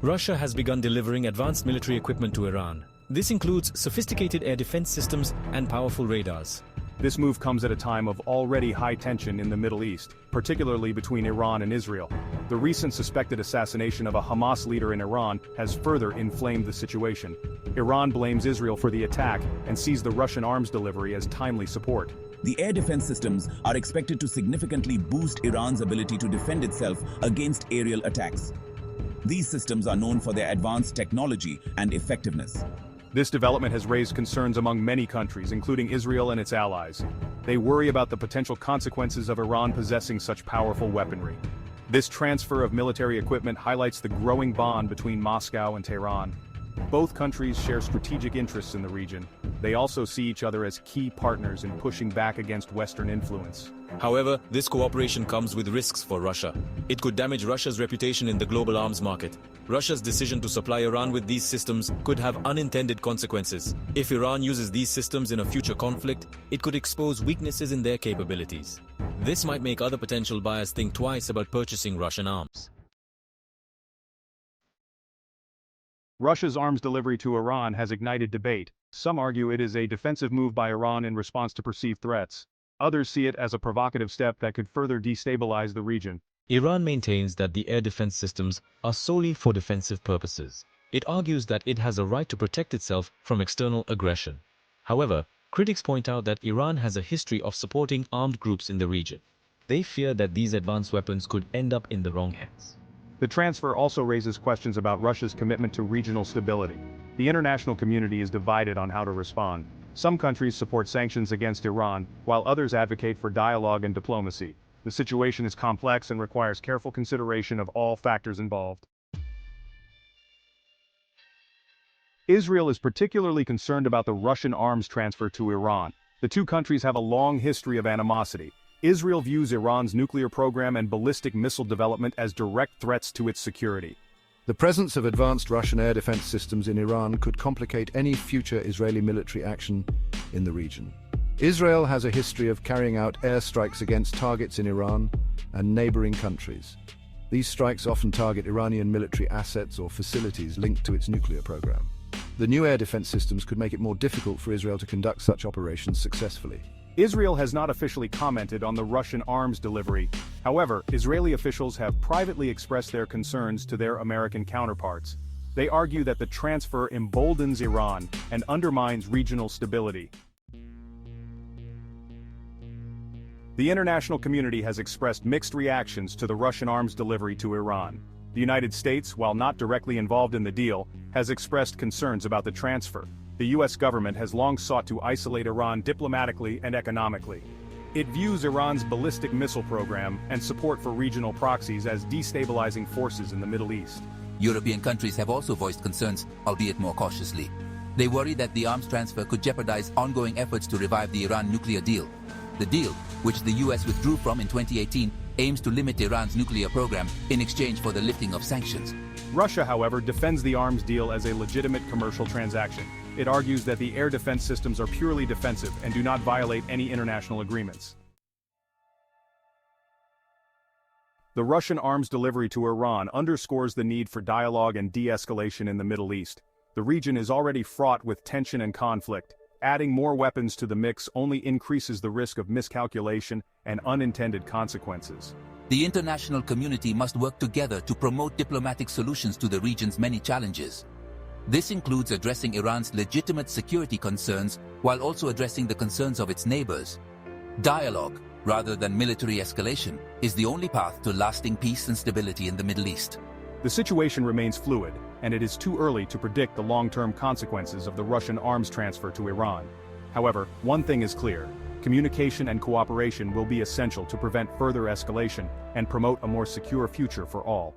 Russia has begun delivering advanced military equipment to Iran. This includes sophisticated air defense systems and powerful radars. This move comes at a time of already high tension in the Middle East, particularly between Iran and Israel. The recent suspected assassination of a Hamas leader in Iran has further inflamed the situation. Iran blames Israel for the attack and sees the Russian arms delivery as timely support. The air defense systems are expected to significantly boost Iran's ability to defend itself against aerial attacks. These systems are known for their advanced technology and effectiveness. This development has raised concerns among many countries, including Israel and its allies. They worry about the potential consequences of Iran possessing such powerful weaponry. This transfer of military equipment highlights the growing bond between Moscow and Tehran. Both countries share strategic interests in the region. They also see each other as key partners in pushing back against Western influence. However, this cooperation comes with risks for Russia. It could damage Russia's reputation in the global arms market. Russia's decision to supply Iran with these systems could have unintended consequences. If Iran uses these systems in a future conflict, it could expose weaknesses in their capabilities. This might make other potential buyers think twice about purchasing Russian arms. Russia's arms delivery to Iran has ignited debate. Some argue it is a defensive move by Iran in response to perceived threats. Others see it as a provocative step that could further destabilize the region. Iran maintains that the air defense systems are solely for defensive purposes. It argues that it has a right to protect itself from external aggression. However, critics point out that Iran has a history of supporting armed groups in the region. They fear that these advanced weapons could end up in the wrong hands. The transfer also raises questions about Russia's commitment to regional stability. The international community is divided on how to respond. Some countries support sanctions against Iran, while others advocate for dialogue and diplomacy. The situation is complex and requires careful consideration of all factors involved. Israel is particularly concerned about the Russian arms transfer to Iran. The two countries have a long history of animosity. Israel views Iran's nuclear program and ballistic missile development as direct threats to its security. The presence of advanced Russian air defense systems in Iran could complicate any future Israeli military action in the region. Israel has a history of carrying out airstrikes against targets in Iran and neighboring countries. These strikes often target Iranian military assets or facilities linked to its nuclear program. The new air defense systems could make it more difficult for Israel to conduct such operations successfully. Israel has not officially commented on the Russian arms delivery. However, Israeli officials have privately expressed their concerns to their American counterparts. They argue that the transfer emboldens Iran and undermines regional stability. The international community has expressed mixed reactions to the Russian arms delivery to Iran. The United States, while not directly involved in the deal, has expressed concerns about the transfer. The U.S. government has long sought to isolate Iran diplomatically and economically. It views Iran's ballistic missile program and support for regional proxies as destabilizing forces in the Middle East. European countries have also voiced concerns, albeit more cautiously. They worry that the arms transfer could jeopardize ongoing efforts to revive the Iran nuclear deal. The deal, which the U.S. withdrew from in 2018, aims to limit Iran's nuclear program in exchange for the lifting of sanctions. Russia, however, defends the arms deal as a legitimate commercial transaction. It argues that the air defense systems are purely defensive and do not violate any international agreements. The Russian arms delivery to Iran underscores the need for dialogue and de-escalation in the Middle East. The region is already fraught with tension and conflict. Adding more weapons to the mix only increases the risk of miscalculation and unintended consequences. The international community must work together to promote diplomatic solutions to the region's many challenges. This includes addressing Iran's legitimate security concerns while also addressing the concerns of its neighbors. Dialogue, rather than military escalation, is the only path to lasting peace and stability in the Middle East. The situation remains fluid, and it is too early to predict the long-term consequences of the Russian arms transfer to Iran. However, one thing is clear: communication and cooperation will be essential to prevent further escalation and promote a more secure future for all.